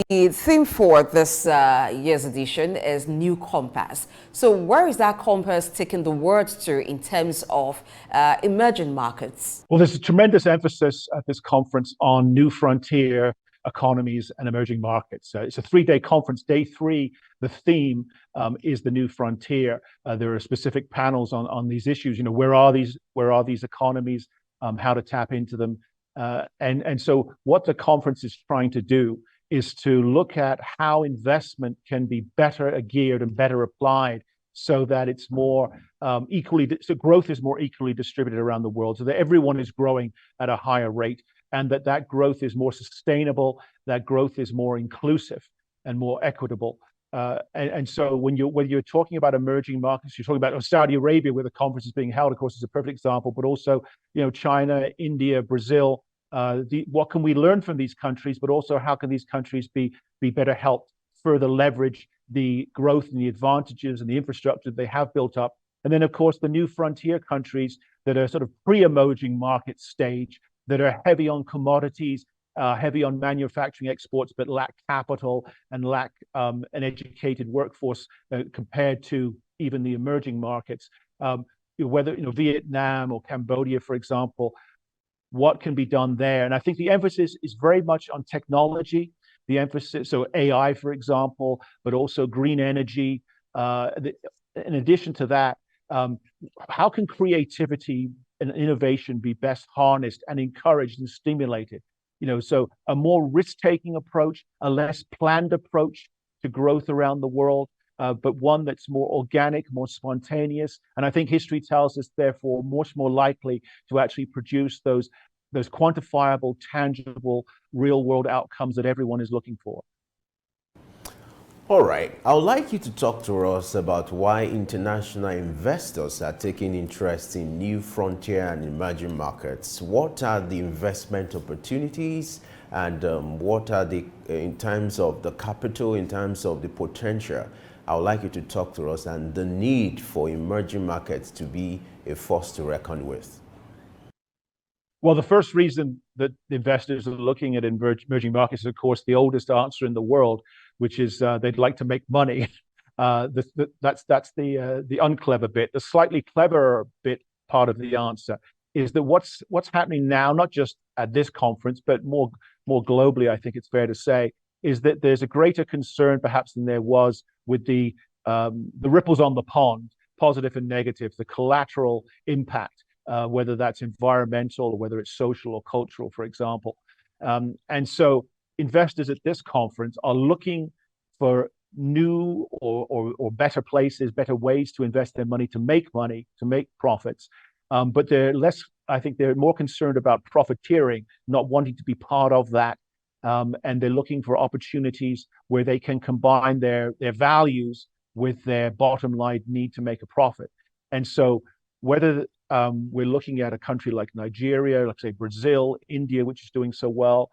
The theme for this year's edition is New Compass. So where is that compass taking the world to in terms of emerging markets? Well, there's a tremendous emphasis at this conference on new frontier economies and emerging markets. It's a three-day conference. Day three, the theme is the new frontier. There are specific panels on these issues. You know, where are these economies? How to tap into them? And so what the conference is trying to do is to look at how investment can be better geared and better applied so that it's more so growth is more equally distributed around the world, so that everyone is growing at a higher rate, and that growth is more sustainable, that growth is more inclusive and more equitable. And so when you're talking about emerging markets, you're talking about Saudi Arabia, where the conference is being held, of course, is a perfect example, but also, you know, China, India, Brazil. What can we learn from these countries, but also how can these countries be better helped further leverage the growth and the advantages and the infrastructure they have built up. And then, of course, the new frontier countries that are sort of pre-emerging market stage, that are heavy on commodities, heavy on manufacturing exports, but lack capital and lack an educated workforce compared to even the emerging markets. Whether, you know, Vietnam or Cambodia, for example, what can be done there? And I think the emphasis is very much on technology, the emphasis, so AI, for example, but also green energy. In addition to that, how can creativity and innovation be best harnessed and encouraged and stimulated? You know, so a more risk-taking approach, a less planned approach to growth around the world, but one that's more organic, more spontaneous. And I think history tells us, therefore, much more likely to actually produce those quantifiable, tangible, real-world outcomes that everyone is looking for. All right. I would like you to talk to us about why international investors are taking interest in new frontier and emerging markets. What are the investment opportunities, and what are the, in terms of the capital, in terms of the potential? I would like you to talk to us and the need for emerging markets to be a force to reckon with. Well, the first reason that investors are looking at emerging markets is, of course, the oldest answer in the world, which is they'd like to make money. That's the unclever bit. The slightly cleverer bit, part of the answer, is that what's happening now, not just at this conference, but more globally, I think it's fair to say, is that there's a greater concern, perhaps, than there was with the ripples on the pond, positive and negative, the collateral impact, whether that's environmental or whether it's social or cultural, for example. And so investors at this conference are looking for new or better places, better ways to invest their money, to make profits. But I think they're more concerned about profiteering, not wanting to be part of that. And they're looking for opportunities where they can combine their values with their bottom line need to make a profit. And so whether we're looking at a country like Nigeria, let's say Brazil, India, which is doing so well.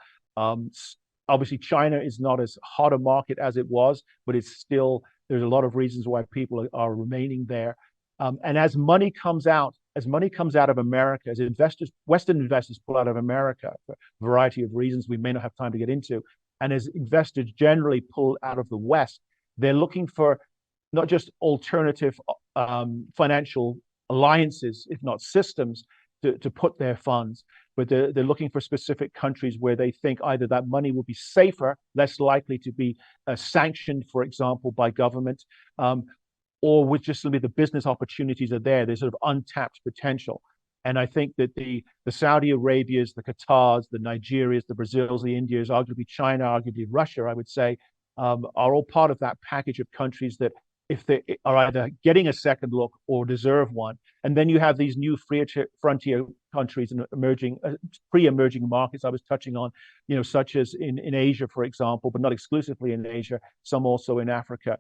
Obviously, China is not as hot a market as it was, but it's still, there's a lot of reasons why people are remaining there. And as money comes out of America, as Western investors pull out of America for a variety of reasons we may not have time to get into, and as investors generally pull out of the West, they're looking for not just alternative financial alliances, if not systems, to put their funds, but they're looking for specific countries where they think either that money will be safer, less likely to be sanctioned, for example, by government, or with just simply the business opportunities are there. There's sort of untapped potential. And I think that the Saudi Arabias, the Qatars, the Nigerias, the Brazils, the Indias, arguably China, arguably Russia, I would say, are all part of that package of countries that, if they are either getting a second look or deserve one. And then you have these new frontier countries and pre-emerging markets I was touching on, you know, such as in Asia, for example, but not exclusively in Asia, some also in Africa,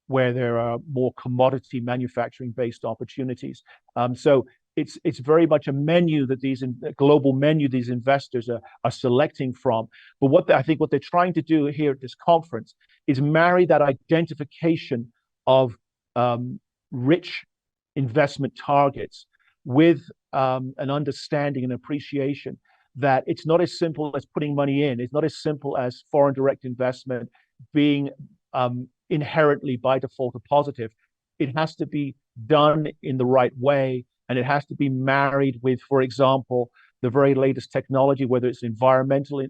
where there are more commodity manufacturing based opportunities. So it's very much a menu that a global menu these investors are selecting from. But I think what they're trying to do here at this conference is marry that identification of rich investment targets with an understanding and appreciation that it's not as simple as putting money in. It's not as simple as foreign direct investment being inherently by default a positive. It has to be done in the right way, and it has to be married with, for example, the very latest technology, whether it's environmental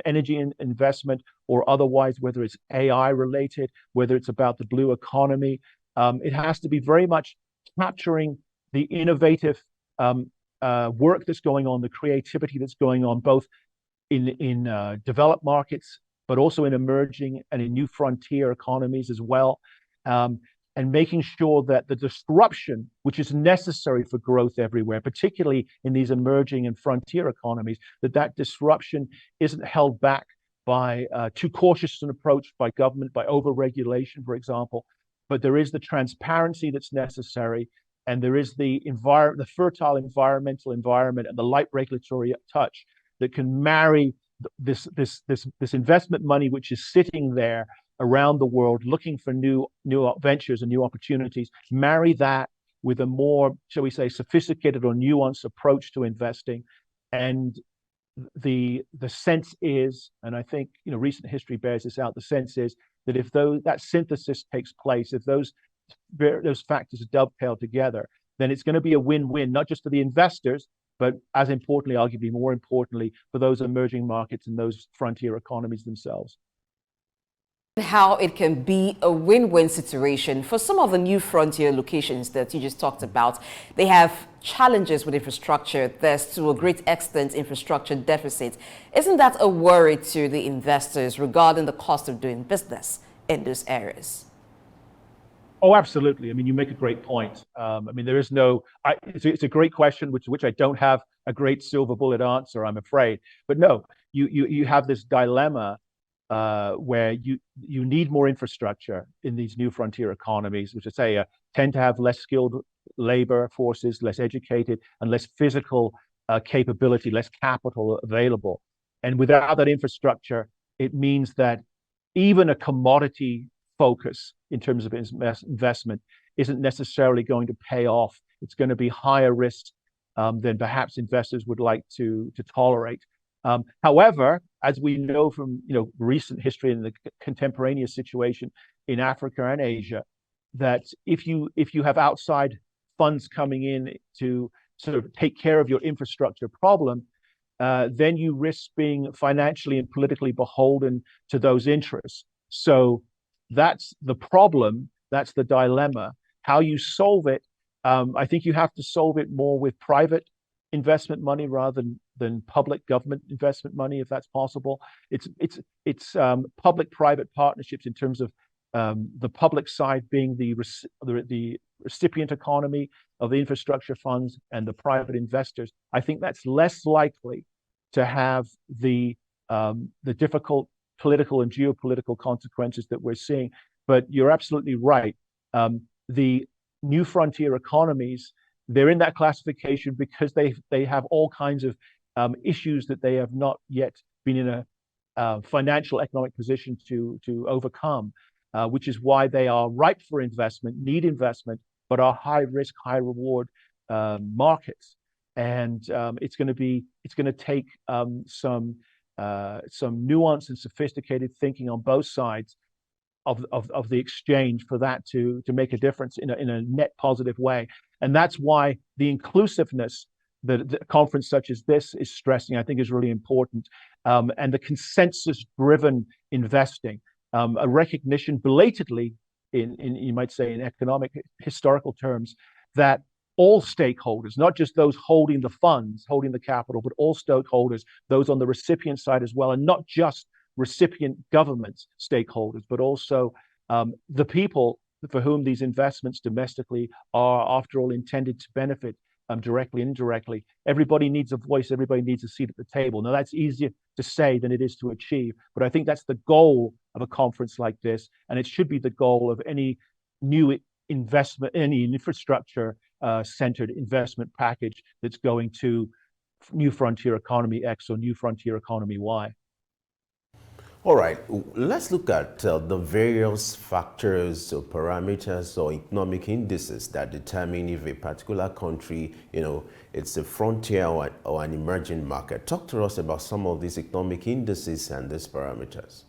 energy investment or otherwise, whether it's AI related, whether it's about the blue economy. It has to be very much capturing the innovative work that's going on, the creativity that's going on, both in developed markets, but also in emerging and in new frontier economies as well. And making sure that the disruption, which is necessary for growth everywhere, particularly in these emerging and frontier economies, that disruption isn't held back by too cautious an approach by government, by over-regulation, for example. But there is the transparency that's necessary, and there is the fertile environmental environment and the light regulatory touch that can marry this investment money, which is sitting there around the world looking for new ventures and new opportunities, marry that with a more, shall we say, sophisticated or nuanced approach to investing. And the sense is, and I think recent history bears this out, the sense is that if that synthesis takes place, if those factors are dovetailed together, then it's going to be a win-win, not just for the investors, but as importantly, arguably more importantly, for those emerging markets and those frontier economies themselves. How it can be a win-win situation for some of the new frontier locations that you just talked about. They have challenges with infrastructure. There's to a great extent infrastructure deficit. Isn't that a worry to the investors regarding the cost of doing business in those areas? Oh, absolutely. I mean, you make a great point. I mean, there is it's a great question, which I don't have a great silver bullet answer, I'm afraid. But no, you have this dilemma where you need more infrastructure in these new frontier economies, which I say tend to have less skilled labor forces, less educated, and less physical capability, less capital available. And without that infrastructure, it means that even a commodity focus in terms of investment isn't necessarily going to pay off. It's going to be higher risk than perhaps investors would like to tolerate. However, as we know from recent history and the contemporaneous situation in Africa and Asia, that if you have outside funds coming in to sort of take care of your infrastructure problem, then you risk being financially and politically beholden to those interests. So that's the problem. That's the dilemma. How you solve it, I think you have to solve it more with private investment money rather than public government investment money, if that's possible. It's public-private partnerships in terms of the public side being the recipient economy of the infrastructure funds and the private investors. I think that's less likely to have the difficult political and geopolitical consequences that we're seeing. But you're absolutely right. The new frontier economies, they're in that classification because they have all kinds of issues that they have not yet been in a financial economic position to overcome, which is why they are ripe for investment, need investment, but are high risk, high reward markets. And it's going to take some nuance and sophisticated thinking on both sides of the exchange for that to make a difference in a net positive way. And that's why the inclusiveness that a conference such as this is stressing, I think, is really important. And the consensus-driven investing, a recognition belatedly in you might say in economic historical terms, that all stakeholders, not just those holding the funds, holding the capital, but all stakeholders, those on the recipient side as well, and not just recipient governments stakeholders, but also the people for whom these investments domestically are, after all, intended to benefit directly and indirectly. Everybody needs a voice. Everybody needs a seat at the table. Now, that's easier to say than it is to achieve, but I think that's the goal of a conference like this, and it should be the goal of any new investment, any infrastructure centered investment package that's going to New Frontier Economy X or New Frontier Economy Y. All right, let's look at the various factors or parameters or economic indices that determine if a particular country, it's a frontier or an emerging market. Talk to us about some of these economic indices and these parameters.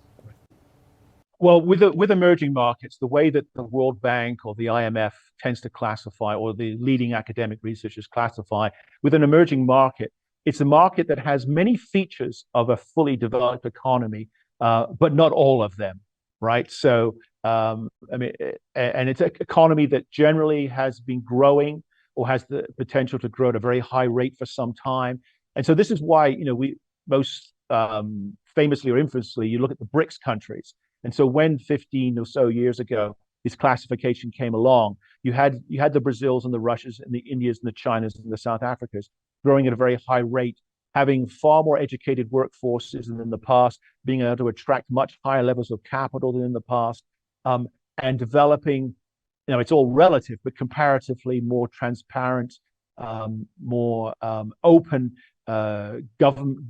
Well, with emerging markets, the way that the World Bank or the IMF tends to classify, or the leading academic researchers classify, with an emerging market, it's a market that has many features of a fully developed economy, but not all of them, right? So, and it's an economy that generally has been growing or has the potential to grow at a very high rate for some time. And so this is why, we most famously or infamously, you look at the BRICS countries. And so when 15 or so years ago, this classification came along, you had the Brazils and the Russias and the Indias and the Chinas and the South Africas growing at a very high rate, having far more educated workforces than in the past, being able to attract much higher levels of capital than in the past, and developing, it's all relative, but comparatively more transparent, more open government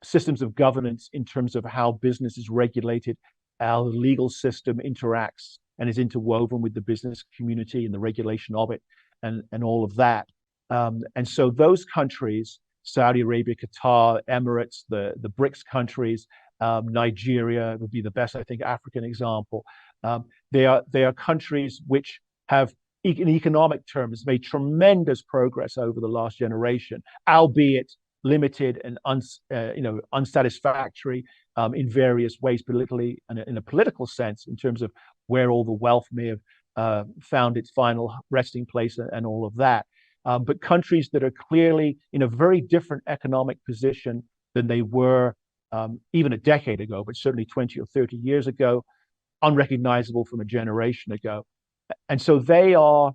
systems of governance in terms of how business is regulated, how the legal system interacts and is interwoven with the business community and the regulation of it, and all of that. And so those countries, Saudi Arabia, Qatar, Emirates, the BRICS countries, Nigeria would be the best, I think, African example. They are countries which have, in economic terms, made tremendous progress over the last generation, albeit limited and unsatisfactory in various ways, politically and in a political sense, in terms of where all the wealth may have found its final resting place and all of that. But countries that are clearly in a very different economic position than they were even a decade ago, but certainly 20 or 30 years ago, unrecognizable from a generation ago. And so they are,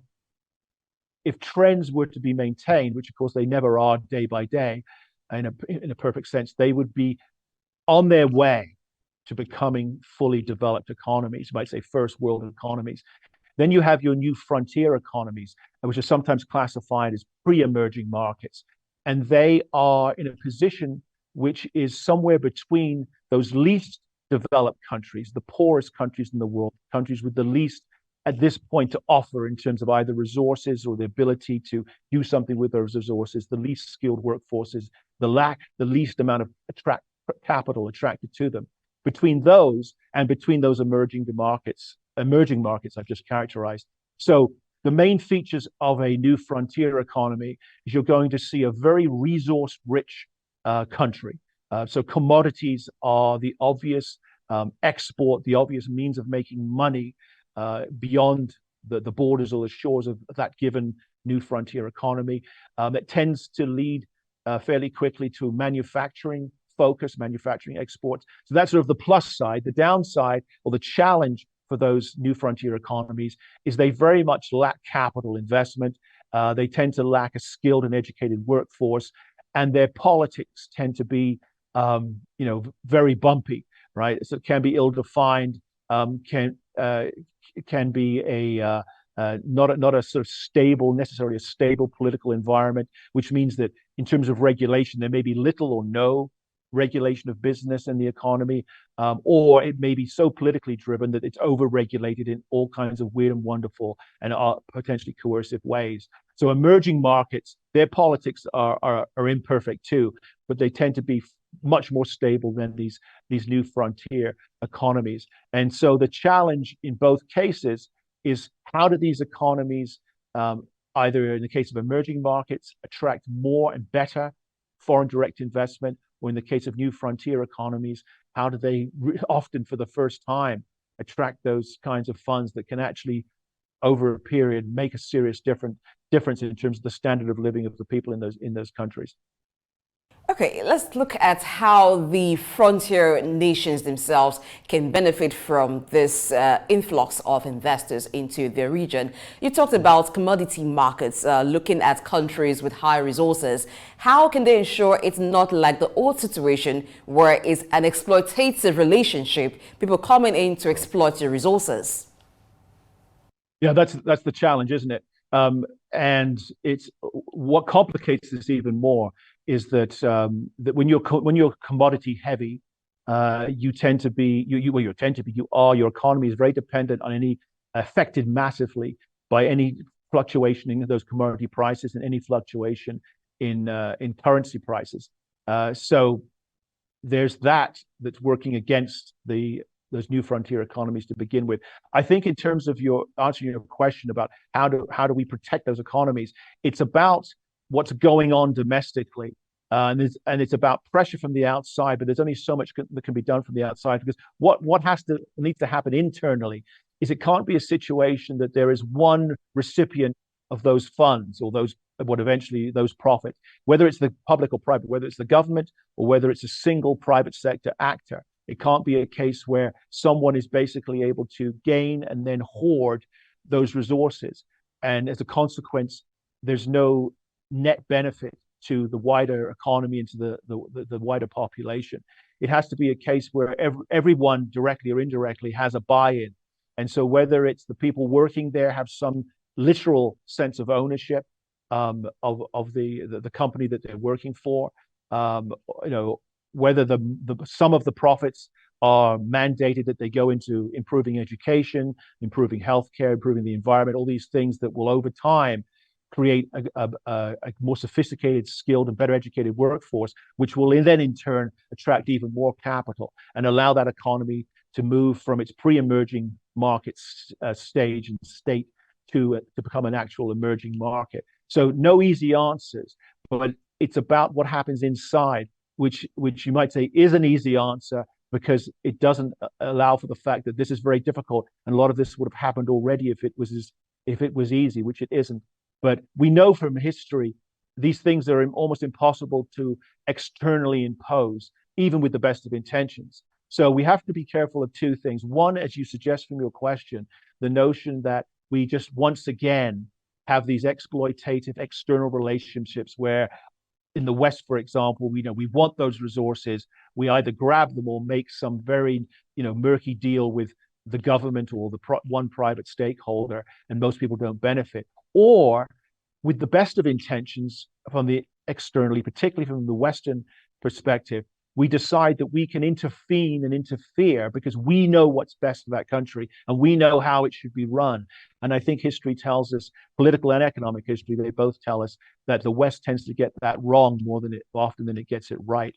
if trends were to be maintained, which of course they never are day by day, in a perfect sense, they would be on their way to becoming fully developed economies, you might say first world economies. Then you have your new frontier economies, which are sometimes classified as pre-emerging markets. And they are in a position which is somewhere between those least developed countries, the poorest countries in the world, countries with the least at this point to offer in terms of either resources or the ability to do something with those resources, the least skilled workforces, the least amount of capital attracted to them. Between those emerging markets I've just characterized. So the main features of a new frontier economy is you're going to see a very resource-rich country. So commodities are the obvious export, the obvious means of making money beyond the borders or the shores of that given new frontier economy. That tends to lead fairly quickly to manufacturing exports. So that's sort of the plus side. The downside or the challenge for those new frontier economies is they very much lack capital investment. They tend to lack a skilled and educated workforce, and their politics tend to be, very bumpy, right? So it can be ill-defined, can be not a sort of necessarily a stable political environment, which means that in terms of regulation, there may be little or no regulation of business and the economy, or it may be so politically driven that it's over-regulated in all kinds of weird and wonderful and potentially coercive ways. So emerging markets, their politics are imperfect too, but they tend to be much more stable than these new frontier economies. And so the challenge in both cases is how do these economies, either in the case of emerging markets, attract more and better foreign direct investment, or in the case of new frontier economies, how do they often for the first time attract those kinds of funds that can actually over a period make a serious difference in terms of the standard of living of the people in those countries. Okay, let's look at how the frontier nations themselves can benefit from this influx of investors into their region. You talked about commodity markets, looking at countries with high resources. How can they ensure it's not like the old situation where it's an exploitative relationship, people coming in to exploit your resources? Yeah, that's the challenge, isn't it? And it's what complicates this even more is that that when you're commodity heavy, you tend to be your economy is very dependent on any affected massively by any fluctuation in those commodity prices and any fluctuation in currency prices. So there's that's working against those new frontier economies to begin with. I think in terms of your answering your question about how do we protect those economies, it's about what's going on domestically. And it's about pressure from the outside, but there's only so much that can be done from the outside, because what needs to happen internally is it can't be a situation that there is one recipient of those funds or those profits, whether it's the public or private, whether it's the government or whether it's a single private sector actor. It can't be a case where someone is basically able to gain and then hoard those resources, and as a consequence, there's no net benefit to the wider economy and to the wider population. It has to be a case where everyone, directly or indirectly, has a buy-in. And so whether it's the people working there have some literal sense of ownership of the company that they're working for, whether some of the profits are mandated that they go into improving education, improving healthcare, improving the environment, all these things that will over time create a more sophisticated, skilled, and better educated workforce, which will then in turn attract even more capital and allow that economy to move from its pre-emerging market stage and state to become an actual emerging market. So no easy answers, but it's about what happens inside, which you might say is an easy answer, because it doesn't allow for the fact that this is very difficult, and a lot of this would have happened already if it was easy, which it isn't. But we know from history these things are almost impossible to externally impose, even with the best of intentions. So we have to be careful of two things. One, as you suggest from your question, the notion that we just once again have these exploitative external relationships where in the West, for example, we want those resources. We either grab them or make some very murky deal with the government or one private stakeholder, and most people don't benefit. Or with the best of intentions from the externally, particularly from the Western perspective, we decide that we can intervene and interfere because we know what's best for that country and we know how it should be run. And I think history tells us, political and economic history, they both tell us that the West tends to get that wrong more often than it gets it right.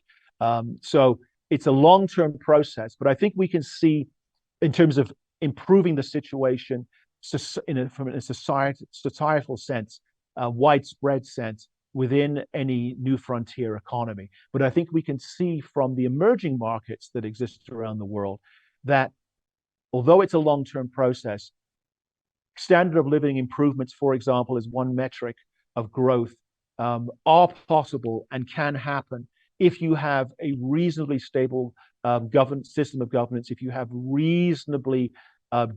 So it's a long-term process, but I think we can see, in terms of improving the situation from a societal sense, a widespread sense within any new frontier economy. But I think we can see from the emerging markets that exist around the world that although it's a long-term process, standard of living improvements, for example, is one metric of growth, are possible and can happen if you have a reasonably stable system of governance, if you have reasonably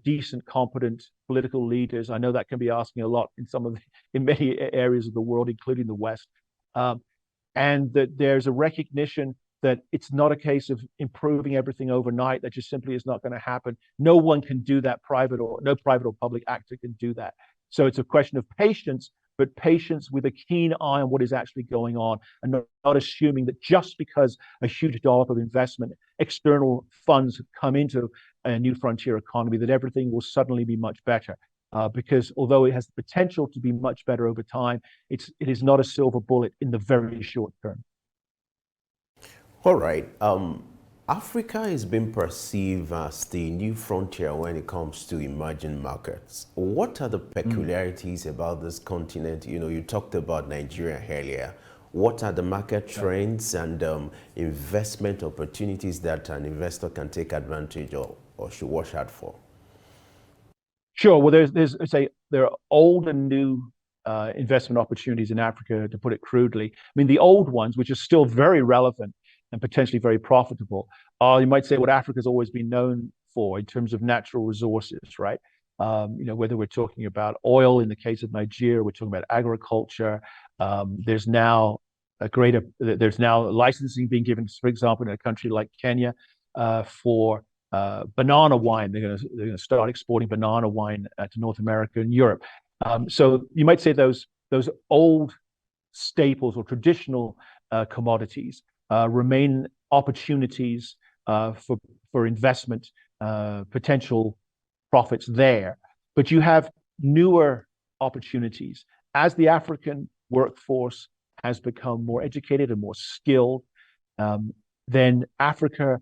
decent, competent political leaders. I know that can be asking a lot in many areas of the world, including the West, and that there's a recognition that it's not a case of improving everything overnight. That just simply is not going to happen. No one can do that. No private or public actor can do that. So it's a question of patience, but patience with a keen eye on what is actually going on, and not assuming that just because a huge dollop of investment, external funds have come into a new frontier economy, that everything will suddenly be much better. Because although it has the potential to be much better over time, it is not a silver bullet in the very short term. All right. Africa is being perceived as the new frontier when it comes to emerging markets. What are the peculiarities about this continent? You talked about Nigeria earlier. What are the market trends and investment opportunities that an investor can take advantage of or should watch out for? Sure. Well, there are old and new investment opportunities in Africa, to put it crudely. I mean, the old ones, which are still very relevant and potentially very profitable, you might say what Africa's always been known for in terms of natural resources, right? Whether we're talking about oil in the case of Nigeria, we're talking about agriculture. There's now licensing being given, for example, in a country like Kenya, for banana wine. They're going to start exporting banana wine to North America and Europe. So you might say those old staples or traditional commodities remain opportunities for investment potential profits there. But you have newer opportunities as the African workforce has become more educated and more skilled. Then Africa,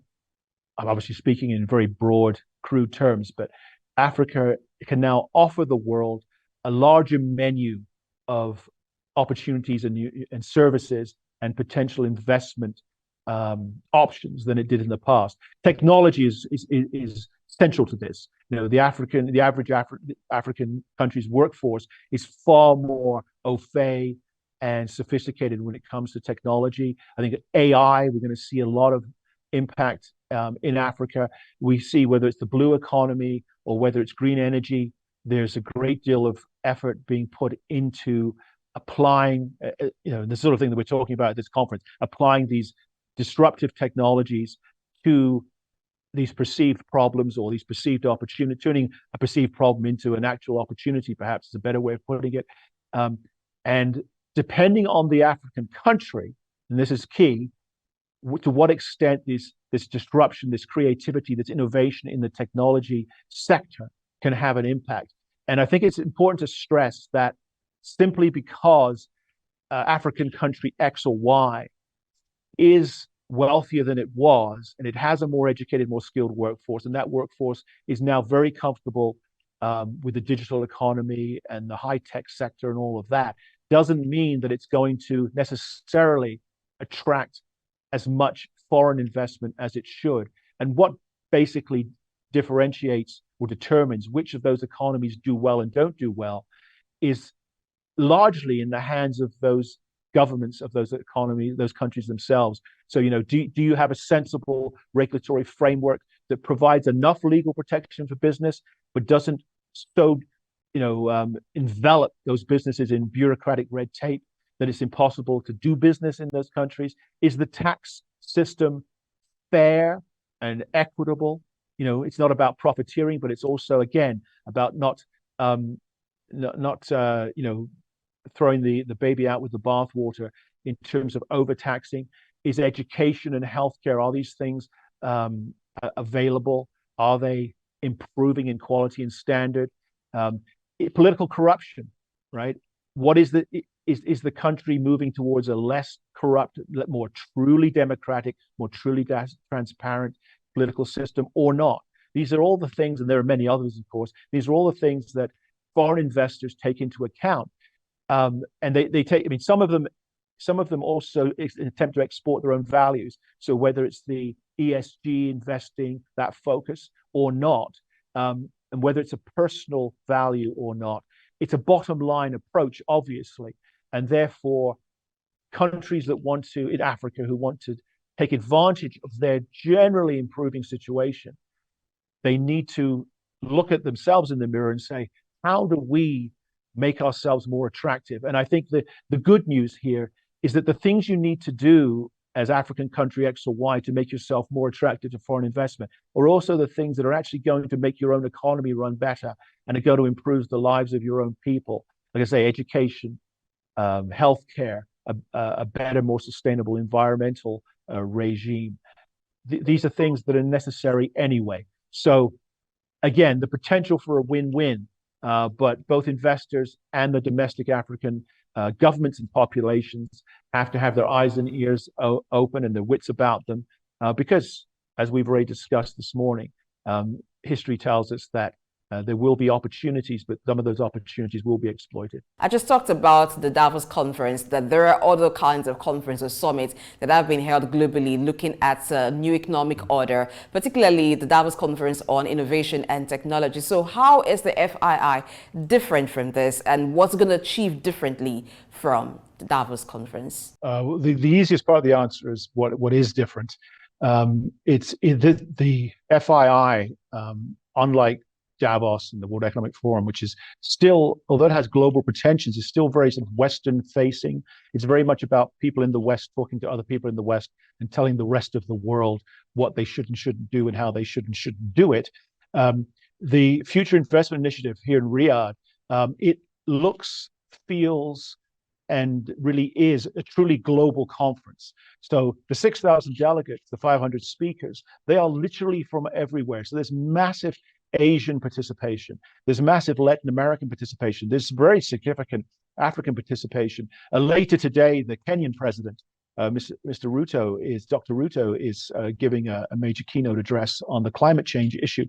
I'm obviously speaking in very broad, crude terms, but Africa can now offer the world a larger menu of opportunities and services and potential investment options than it did in the past. Technology is central to this. You know, the average African country's workforce is far more au fait and sophisticated when it comes to technology. I think AI, we're going to see a lot of impact in Africa. We see whether it's the blue economy or whether it's green energy, there's a great deal of effort being put into applying, the sort of thing that we're talking about at this conference, applying these disruptive technologies to these perceived problems or these perceived opportunities, turning a perceived problem into an actual opportunity, perhaps is a better way of putting it. And depending on the African country, and this is key, to what extent this disruption, this creativity, this innovation in the technology sector can have an impact. And I think it's important to stress that simply because African country X or Y is wealthier than it was, and it has a more educated, more skilled workforce, and that workforce is now very comfortable with the digital economy and the high-tech sector and all of that, doesn't mean that it's going to necessarily attract as much foreign investment as it should. And what basically differentiates or determines which of those economies do well and don't do well is largely in the hands of those governments of those economies, those countries themselves. So, do you have a sensible regulatory framework that provides enough legal protection for business, but doesn't so, envelop those businesses in bureaucratic red tape that it's impossible to do business in those countries? Is the tax system fair and equitable? It's not about profiteering, but it's also, again, about not throwing the baby out with the bathwater in terms of overtaxing. Is education and healthcare, are these things available? Are they improving in quality and standard? Political corruption, right? What is the country moving towards a less corrupt, more truly democratic, more truly transparent political system or not? These are all the things, and there are many others, of course. These are all the things that foreign investors take into account. And they take, some of them also attempt to export their own values. So whether it's the ESG investing, that focus or not, and whether it's a personal value or not, it's a bottom line approach, obviously. And therefore, countries that want to, in Africa, who want to take advantage of their generally improving situation, they need to look at themselves in the mirror and say, how do we make ourselves more attractive? And I think the good news here is that the things you need to do as African country X or Y to make yourself more attractive to foreign investment are also the things that are actually going to make your own economy run better and are going to improve the lives of your own people. Like I say, education, healthcare, a better, more sustainable environmental regime. These are things that are necessary anyway. So again, the potential for a win-win, but both investors and the domestic African governments and populations have to have their eyes and ears open and their wits about them, because, as we've already discussed this morning, history tells us that there will be opportunities, but some of those opportunities will be exploited. I just talked about the Davos conference, that there are other kinds of conferences, summits that have been held globally looking at new economic order, particularly the Davos conference on innovation and technology. So how is the FII different from this, and what's going to achieve differently from the Davos conference? The easiest part of the answer is what is different. It's the FII, unlike Davos and the World Economic Forum, which is still, although it has global pretensions, is still very sort of Western facing. It's very much about people in the West talking to other people in the West and telling the rest of the world what they should and shouldn't do and how they should and shouldn't do it. The Future Investment Initiative here in Riyadh, it looks, feels, and really is a truly global conference. So the 6,000 delegates, the 500 speakers, they are literally from everywhere. So there's massive Asian participation. There's massive Latin American participation. There's very significant African participation. Later today, the Kenyan president, Dr. Ruto is giving a major keynote address on the climate change issue.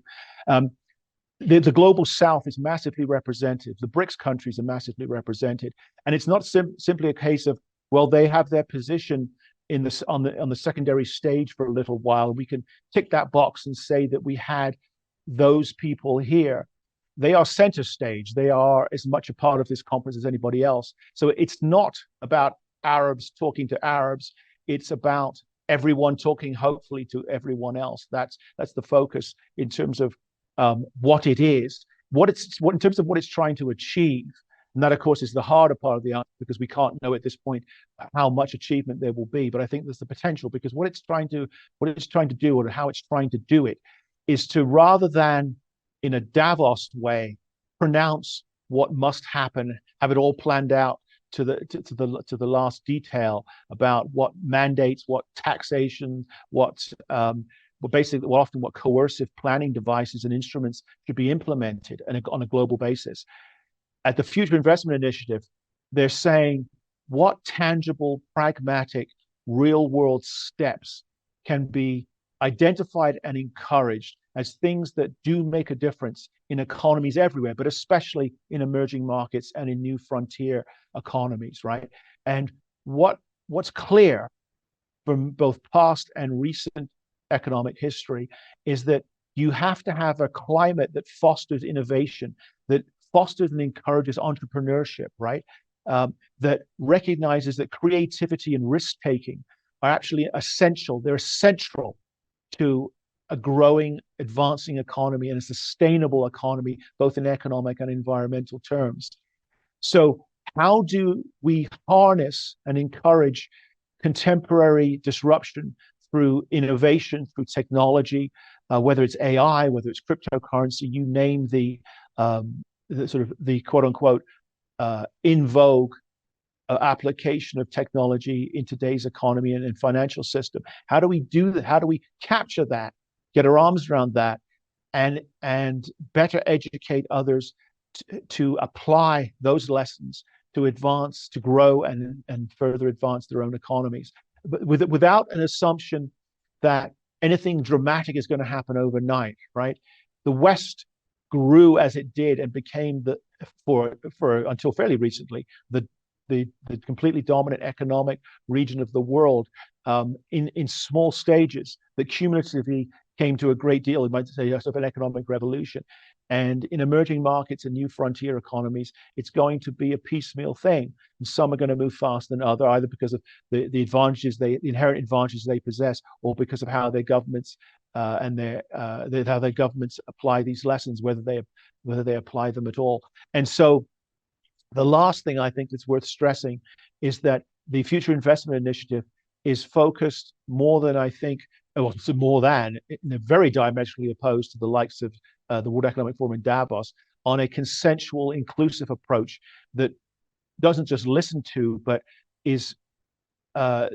The global south is massively represented. The BRICS countries are massively represented. And it's not simply a case of, well, they have their position in this on the secondary stage for a little while. We can tick that box and say that we had those people here. They are center stage. They are as much a part of this conference as anybody else. So it's not about Arabs talking to Arabs. It's about everyone talking, hopefully, to everyone else. That's the focus in terms of what it is, in terms of what it's trying to achieve. And that, of course, is the harder part of the answer, because we can't know at this point how much achievement there will be. But I think there's the potential, because what it's trying to do, or how it's trying to do it, is to, rather than in a Davos way, pronounce what must happen, have it all planned out to the last detail about what mandates, what taxation, what coercive planning devices and instruments should be implemented on a global basis. At the Future Investment Initiative, they're saying what tangible, pragmatic, real-world steps can be identified and encouraged as things that do make a difference in economies everywhere, but especially in emerging markets and in new frontier economies, right? And what's clear from both past and recent economic history is that you have to have a climate that fosters innovation, that fosters and encourages entrepreneurship, right? That recognizes that creativity and risk-taking are actually essential. They're central to a growing, advancing economy and a sustainable economy, both in economic and environmental terms. So how do we harness and encourage contemporary disruption through innovation, through technology, whether it's AI, whether it's cryptocurrency, you name the sort of the quote unquote in vogue application of technology in today's economy and financial system. How do we do that? How do we capture that, get our arms around that, and better educate others to apply those lessons to advance, to grow, and further advance their own economies, but without an assumption that anything dramatic is going to happen overnight, right? The West grew as it did and became for until fairly recently the completely dominant economic region of the world, in small stages that cumulatively came to a great deal, you might say, of an economic revolution. And in emerging markets and new frontier economies, it's going to be a piecemeal thing. And some are going to move faster than others, either because of the inherent advantages they possess, or because of how their governments how their governments apply these lessons, whether they apply them at all. And so the last thing I think that's worth stressing is that the Future Investment Initiative is focused more than very diametrically opposed to the likes of the World Economic Forum in Davos, on a consensual, inclusive approach that doesn't just listen to, but is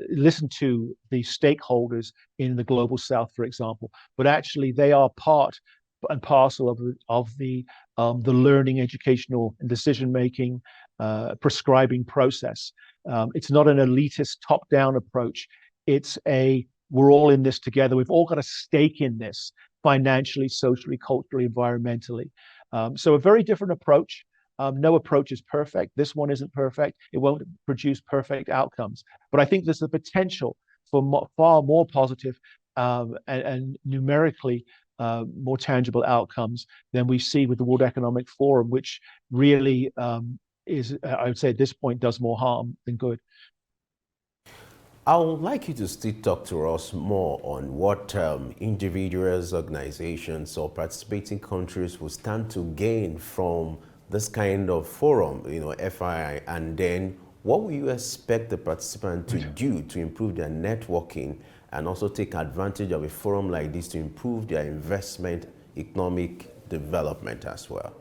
listen to the stakeholders in the global south, for example. But actually, they are part and parcel of the learning, educational, and decision-making, prescribing process. It's not an elitist top-down approach. It's we're all in this together. We've all got a stake in this, financially, socially, culturally, environmentally. So a very different approach. No approach is perfect. This one isn't perfect. It won't produce perfect outcomes. But I think there's the potential for far more positive and numerically more tangible outcomes than we see with the World Economic Forum, which really I would say at this point, does more harm than good. I would like you to still talk to us more on what individuals, organizations, or participating countries will stand to gain from this kind of forum, FII, and then what will you expect the participants to do to improve their networking and also take advantage of a forum like this to improve their investment, economic development as well?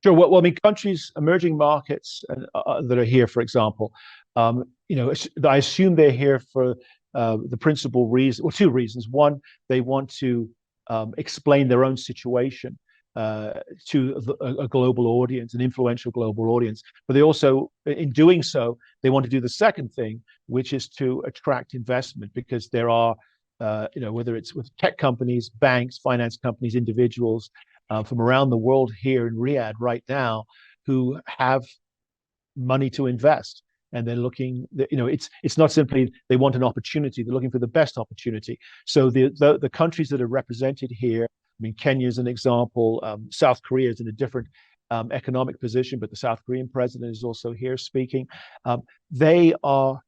Sure. Well, I mean, countries, emerging markets that are here, for example, I assume they're here for the principal reason, or two reasons. One, they want to explain their own situation to a global audience, an influential global audience. But they also, in doing so, they want to do the second thing, which is to attract investment, because there are, whether it's with tech companies, banks, finance companies, individuals from around the world here in Riyadh right now who have money to invest. And they're looking, it's not simply they want an opportunity, they're looking for the best opportunity. So the countries that are represented here, I mean, Kenya is an example, South Korea is in a different economic position, but the South Korean president is also here speaking. They are,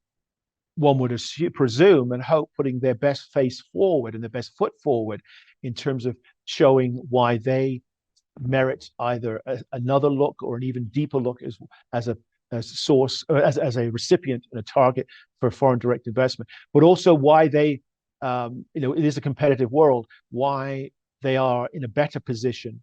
one would presume and hope, putting their best face forward and their best foot forward in terms of showing why they merit either another look or an even deeper look as a source, as a recipient and a target for foreign direct investment, but also why they, it is a competitive world, why they are in a better position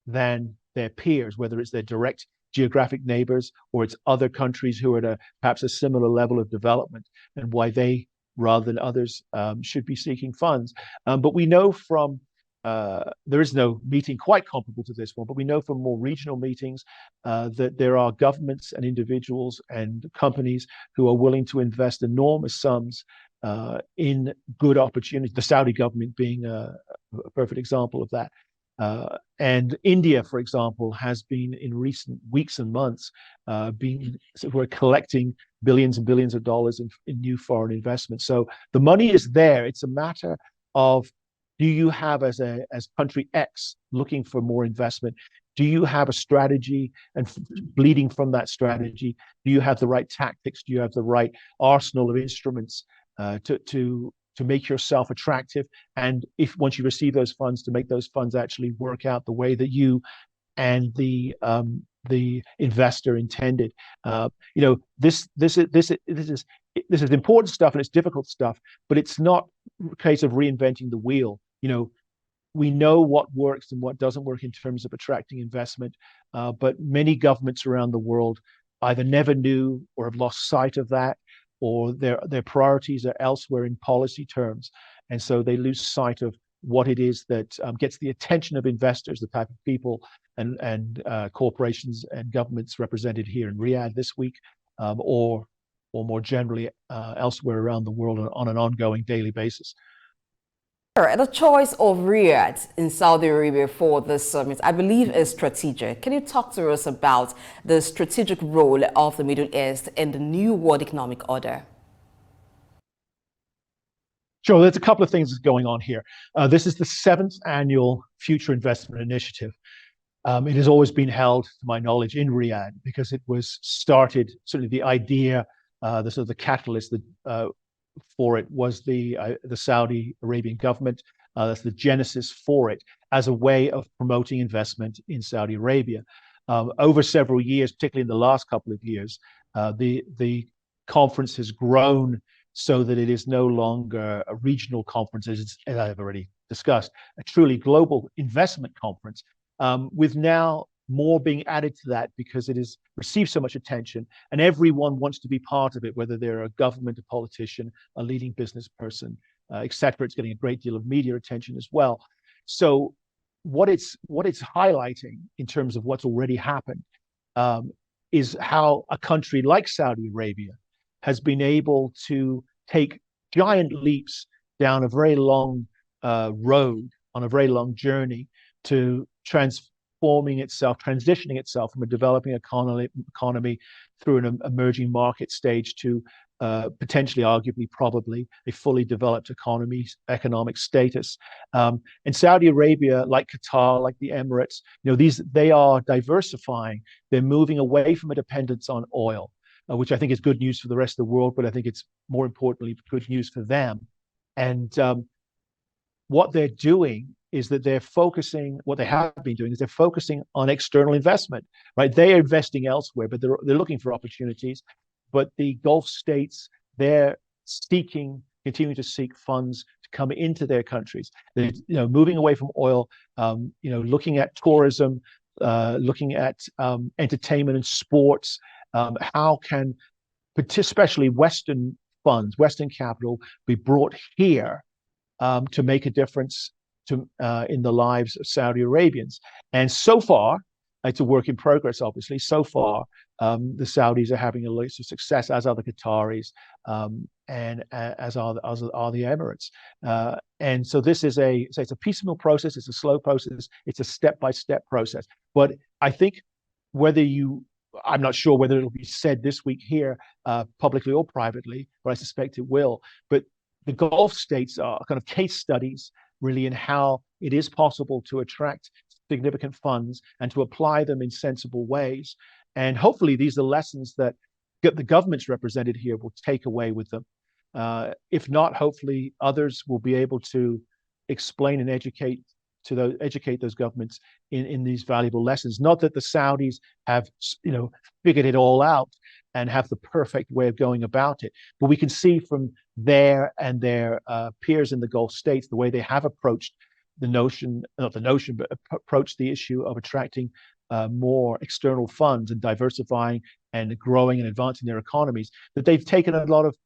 than their peers, whether it's their direct geographic neighbors or it's other countries who are at perhaps a similar level of development, and why they, rather than others, should be seeking funds. But we know from there is no meeting quite comparable to this one, but we know from more regional meetings that there are governments and individuals and companies who are willing to invest enormous sums in good opportunities, the Saudi government being a perfect example of that. And India, for example, has been in recent weeks and months we're collecting billions and billions of dollars in new foreign investment. So the money is there. It's a matter of, do you have, as country X looking for more investment, do you have a strategy, and bleeding from that strategy, do you have the right tactics? Do you have the right arsenal of instruments to make yourself attractive? And if once you receive those funds, to make those funds actually work out the way that you and the investor intended. This is important stuff and it's difficult stuff, but it's not a case of reinventing the wheel. We know what works and what doesn't work in terms of attracting investment, but many governments around the world either never knew or have lost sight of that, or their priorities are elsewhere in policy terms, and so they lose sight of what it is that gets the attention of investors, the type of people and corporations and governments represented here in Riyadh this week, or more generally elsewhere around the world on an ongoing daily basis. The choice of Riyadh in Saudi Arabia for this summit, I believe, is strategic. Can you talk to us about the strategic role of the Middle East in the new world economic order? Sure, there's a couple of things going on here. This is the 7th annual Future Investment Initiative. It has always been held, to my knowledge, in Riyadh, because it was started, certainly the idea, the sort of the catalyst for it was the Saudi Arabian government. That's the genesis for it, as a way of promoting investment in Saudi Arabia. Over several years, particularly in the last couple of years, the conference has grown so that it is no longer a regional conference, as I've already discussed, a truly global investment conference, with now more being added to that because it has received so much attention and everyone wants to be part of it, whether they're a government, a politician, a leading business person, etc. It's getting a great deal of media attention as well. So what it's highlighting in terms of what's already happened is how a country like Saudi Arabia has been able to take giant leaps down a very long road, on a very long journey, to transitioning itself from a developing economy through an emerging market stage to potentially, arguably, probably a fully developed economic status. And Saudi Arabia, like Qatar, like the Emirates, they are diversifying. They're moving away from a dependence on oil, which I think is good news for the rest of the world, but I think it's more importantly good news for them. And what they're doing is that what they have been doing is they're focusing on external investment, right? They are investing elsewhere, but they're looking for opportunities. But the Gulf states, they're continuing to seek funds to come into their countries. They're moving away from oil, looking at tourism, looking at entertainment and sports. How can, especially Western funds, Western capital, be brought here to make a difference in the lives of Saudi Arabians? And so far, it's a work in progress, obviously. So far, the Saudis are having a lot of success, as are the Qataris, and as are the Emirates. And so this is it's a piecemeal process. It's a slow process. It's a step-by-step process. But I think I'm not sure whether it'll be said this week here, publicly or privately, but I suspect it will. But the Gulf states are kind of case studies, really, in how it is possible to attract significant funds and to apply them in sensible ways. And hopefully these are lessons that the governments represented here will take away with them. If not, hopefully others will be able to explain and educate those governments in these valuable lessons. Not that the Saudis have figured it all out and have the perfect way of going about it, but we can see from their peers in the Gulf states the way they have approached approached the issue of attracting more external funds and diversifying and growing and advancing their economies, that they've taken a lot of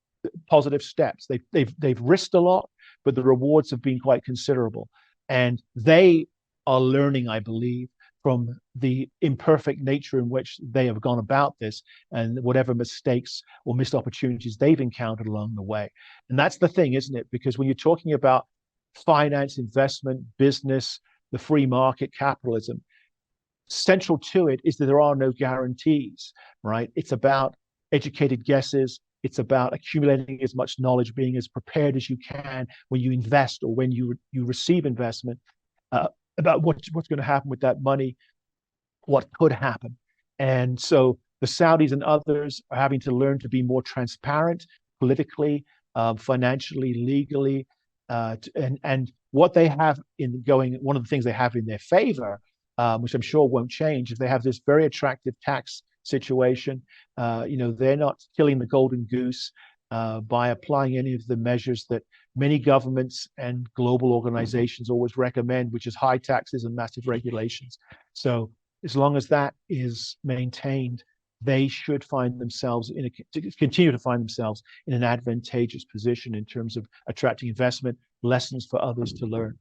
positive steps. They've risked a lot, but the rewards have been quite considerable. And they are learning, I believe, from the imperfect nature in which they have gone about this and whatever mistakes or missed opportunities they've encountered along the way. And that's the thing, isn't it? Because when you're talking about finance, investment, business, the free market, capitalism, central to it is that there are no guarantees, right? It's about educated guesses. It's about accumulating as much knowledge, being as prepared as you can when you invest or when you receive investment, about what's going to happen with that money, what could happen. And so the Saudis and others are having to learn to be more transparent politically, financially, legally, and what they have one of the things they have in their favor, which I'm sure won't change, is they have this very attractive tax situation. They're not killing the golden goose by applying any of the measures that many governments and global organizations always recommend, which is high taxes and massive regulations. So as long as that is maintained, they should continue to find themselves in an advantageous position in terms of attracting investment, lessons for others to learn.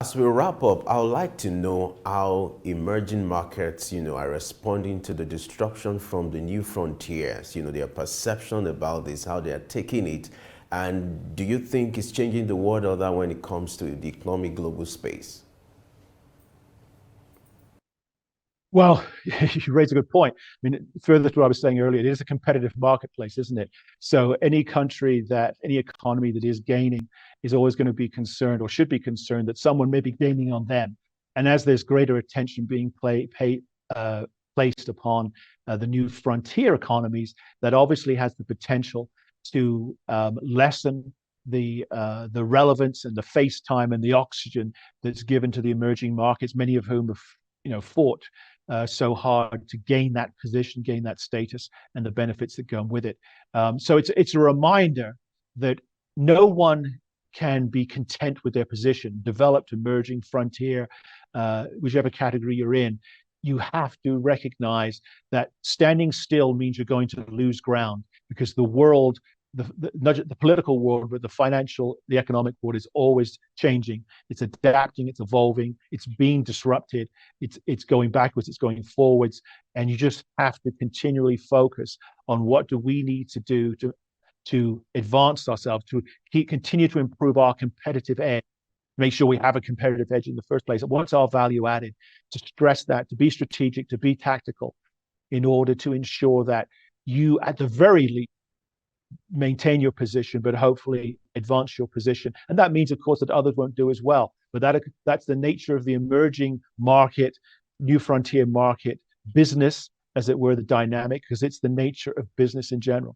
As we wrap up, I would like to know how emerging markets, are responding to the disruption from the new frontiers, their perception about this, how they are taking it. And do you think it's changing the world or that when it comes to the economic global space? Well, you raise a good point. I mean, further to what I was saying earlier, it is a competitive marketplace, isn't it? So any economy that is gaining is always going to be concerned, or should be concerned, that someone may be gaining on them. And as there's greater attention being placed upon the new frontier economies, that obviously has the potential to lessen the relevance and the face time and the oxygen that's given to the emerging markets, many of whom have fought so hard to gain that position, gain that status, and the benefits that come with it. So it's a reminder that no one can be content with their position, developed, emerging, frontier, whichever category you're in. You have to recognize that standing still means you're going to lose ground, because the world, not just the political world, but the financial, the economic world is always changing. It's adapting, it's evolving, it's being disrupted, it's going backwards, it's going forwards, and you just have to continually focus on what do we need to do to advance ourselves, to continue to improve our competitive edge, make sure we have a competitive edge in the first place. What's our value added? To stress that, to be strategic, to be tactical, in order to ensure that you, at the very least, maintain your position, but hopefully advance your position. And that means, of course, that others won't do as well. But that's the nature of the emerging market, new frontier market business, as it were, the dynamic, because it's the nature of business in general.